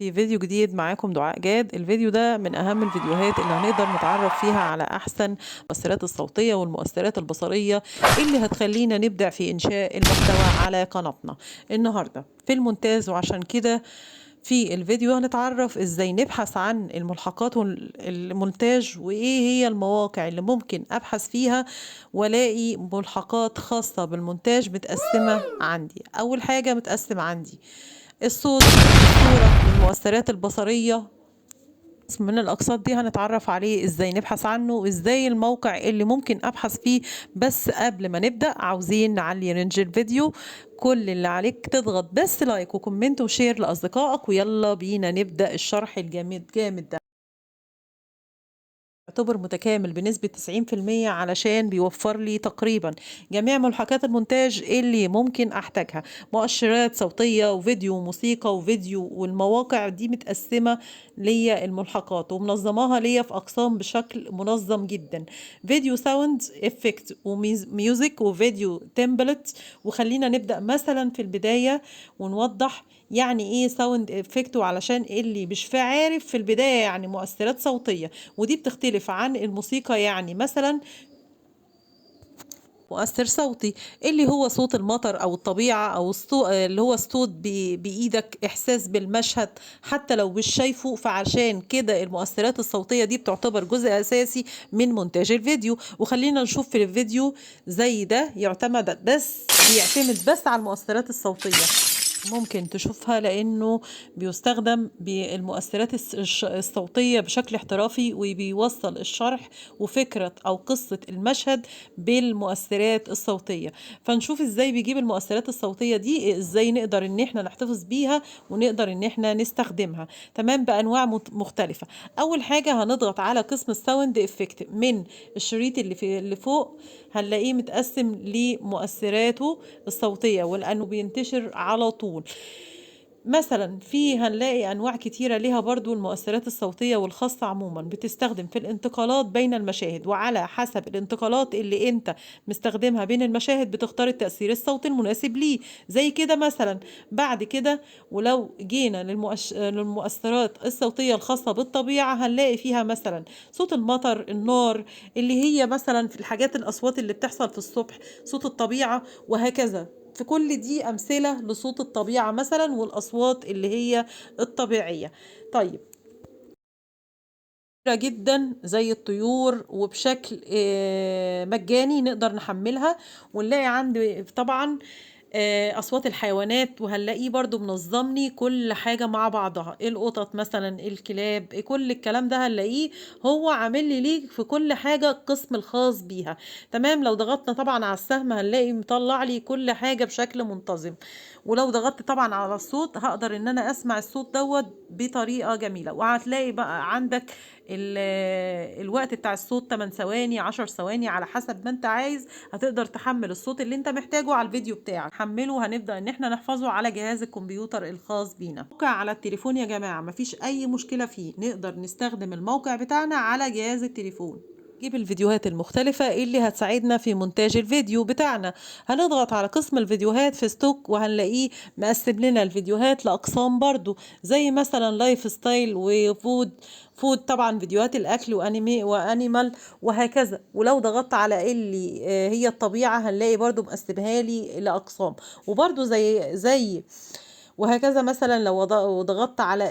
في فيديو جديد معاكم دعاء جاد. الفيديو ده من أهم الفيديوهات اللي هنقدر نتعرف فيها على أحسن المؤثرات الصوتية والمؤثرات البصرية اللي هتخلينا نبدع في إنشاء المحتوى على قناتنا النهاردة في المونتاج. وعشان كده في الفيديو هنتعرف إزاي نبحث عن الملحقات والمونتاج، وإيه هي المواقع اللي ممكن أبحث فيها ولاقي ملحقات خاصة بالمونتاج متقسمة عندي. أول حاجة متقسم عندي الصوت، الصورة، والمؤثرات البصرية. من الأقساط دي هنتعرف عليه ازاي نبحث عنه، وازاي الموقع اللي ممكن أبحث فيه. بس قبل ما نبدأ عاوزين نعلي رينج الفيديو. كل اللي عليك تضغط بس لايك وكومنت وشير لأصدقائك، ويلا بينا نبدأ الشرح الجامد جامد ده. يعتبر متكامل بنسبة 90%، علشان بيوفر لي تقريبا جميع ملحقات المونتاج اللي ممكن أحتاجها. مؤشرات صوتية وفيديو وموسيقى وفيديو، والمواقع دي متقسمة ليا الملحقات ومنظماها ليا في أقسام بشكل منظم جدا. فيديو ساوند افكت وميوزك وفيديو تمبلت. وخلينا نبدأ مثلا في البداية ونوضح يعني ايه ساوند افكت، وعلشان اللي مش عارف في البداية يعني مؤثرات صوتية، ودي بتختلف عن الموسيقى. يعني مثلا مؤثر صوتي اللي هو صوت المطر او الطبيعة او الصوت اللي هو الصوت بايدك، احساس بالمشهد حتى لو مش شايفه. فعشان كده المؤثرات الصوتية دي بتعتبر جزء اساسي من مونتاج الفيديو. وخلينا نشوف في الفيديو زي ده بيعتمد بس على المؤثرات الصوتية. ممكن تشوفها لأنه بيستخدم بالمؤثرات الصوتية بشكل احترافي، وبيوصل الشرح وفكرة أو قصة المشهد بالمؤثرات الصوتية. فنشوف ازاي بيجيب المؤثرات الصوتية دي، ازاي نقدر ان احنا نحتفظ بيها ونقدر ان احنا نستخدمها تمام بأنواع مختلفة. أول حاجة هنضغط على قسم الساوند افكت من الشريط اللي فوق. هنلاقيه متقسم لمؤثراته الصوتية، ولأنه بينتشر على طول. مثلا هنلاقي انواع كتيره ليها برضو المؤثرات الصوتيه والخاصه عموما، بتستخدم في الانتقالات بين المشاهد، وعلى حسب الانتقالات اللي انت مستخدمها بين المشاهد بتختار التاثير الصوتي المناسب ليه. زي كده مثلا. بعد كده ولو جينا للمؤثرات الصوتيه الخاصه بالطبيعه، هنلاقي فيها مثلا صوت المطر، النار، اللي هي مثلا في الحاجات الاصوات اللي بتحصل في الصبح، صوت الطبيعه وهكذا. في كل دي أمثلة لصوت الطبيعة مثلا، والأصوات اللي هي الطبيعية. طيب، جدا زي الطيور، وبشكل مجاني نقدر نحملها ونلاقي عندي طبعا أصوات الحيوانات. وهنلاقيه برضو منظمني كل حاجة مع بعضها، القطط مثلا، الكلاب، كل الكلام ده هنلاقيه هو عامل لي ليه في كل حاجة القسم الخاص بيها. تمام. لو ضغطنا طبعا على السهم هنلاقي مطلع لي كل حاجة بشكل منتظم. ولو ضغطت طبعا على الصوت هقدر ان انا اسمع الصوت دوت بطريقة جميلة. وهتلاقي بقى عندك الوقت بتاع الصوت 8 ثواني 10 ثواني على حسب ما انت عايز. هتقدر تحمل الصوت اللي انت محتاجه على الفيديو بتاعك، حمله. هنبدأ ان احنا نحفظه على جهاز الكمبيوتر الخاص بينا. موقع على التليفون يا جماعة مفيش اي مشكلة فيه، نقدر نستخدم الموقع بتاعنا على جهاز التليفون. نجيب الفيديوهات المختلفة اللي هتساعدنا في مونتاج الفيديو بتاعنا. هنضغط على قسم الفيديوهات في ستوك، وهنلاقيه مقسم لنا الفيديوهات لأقسام برضو، زي مثلا لايف ستايل فود طبعا فيديوهات الأكل وأنيمي وأنيمال وهكذا. ولو ضغطت على اللي هي الطبيعة هنلاقي برضو مقسمها لي لأقسام. وبرضو زي وهكذا. مثلا لو ضغطت على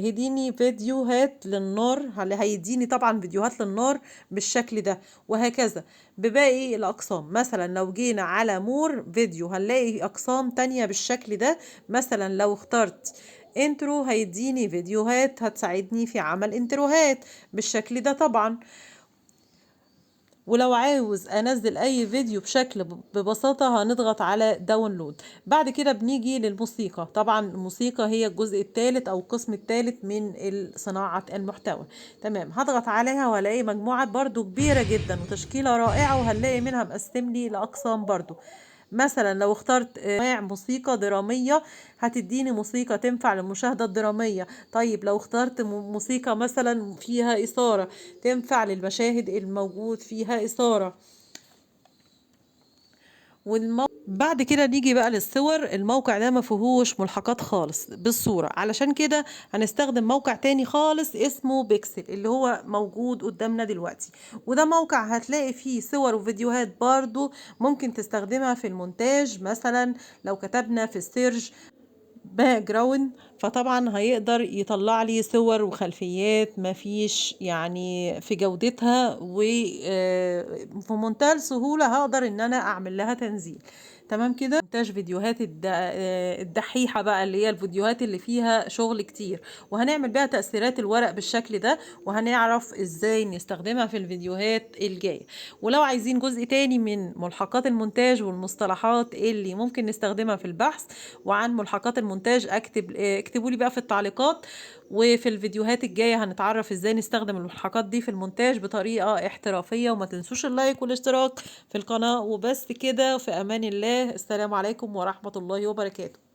هيديني فيديوهات للنار، هيديني طبعا فيديوهات للنار بالشكل ده. وهكذا بباقي الأقسام. مثلا لو جينا على مور فيديو هنلاقي أقسام تانية بالشكل ده. مثلا لو اخترت انترو هيديني فيديوهات هتساعدني في عمل انتروهات بالشكل ده طبعا. ولو عاوز انزل اي فيديو بشكل ببساطة هنضغط على داونلود. بعد كده بنيجي للموسيقى. طبعا الموسيقى هي الجزء الثالث او القسم الثالث من صناعة المحتوى. تمام. هضغط عليها وهلاقي مجموعة برضو كبيرة جدا وتشكيلة رائعة، وهنلاقي منها مقسم لي لأقسام برضو. مثلا لو اخترت انواع موسيقى درامية هتديني موسيقى تنفع للمشاهدة الدرامية. طيب لو اخترت موسيقى مثلا فيها إثارة تنفع للمشاهد الموجود فيها إثارة. بعد كده نيجي بقى للصور. الموقع ده ما فيهوش ملحقات خالص بالصورة، علشان كده هنستخدم موقع تاني خالص اسمه بيكسل، اللي هو موجود قدامنا دلوقتي. وده موقع هتلاقي فيه صور وفيديوهات برضو ممكن تستخدمها في المونتاج. مثلا لو كتبنا في السيرش باك جراوند، فطبعا هيقدر يطلع لي صور وخلفيات مفيش يعني في جودتها، وفي منتهى السهولة هقدر ان انا اعمل لها تنزيل. تمام كده. مونتاج فيديوهات الدحيحة بقى، اللي هي الفيديوهات اللي فيها شغل كتير، وهنعمل بيها تأثيرات الورق بالشكل ده، وهنعرف ازاي نستخدمها في الفيديوهات الجاية. ولو عايزين جزء تاني من ملحقات المونتاج والمصطلحات اللي ممكن نستخدمها في البحث وعن ملحقات المونتاج، اكتبوا لي بقى في التعليقات. وفي الفيديوهات الجاية هنتعرف ازاي نستخدم الملحقات دي في المونتاج بطريقة احترافية. وما تنسوش اللايك والاشتراك في القناة. وبس كده، في امان الله. السلام عليكم ورحمة الله وبركاته.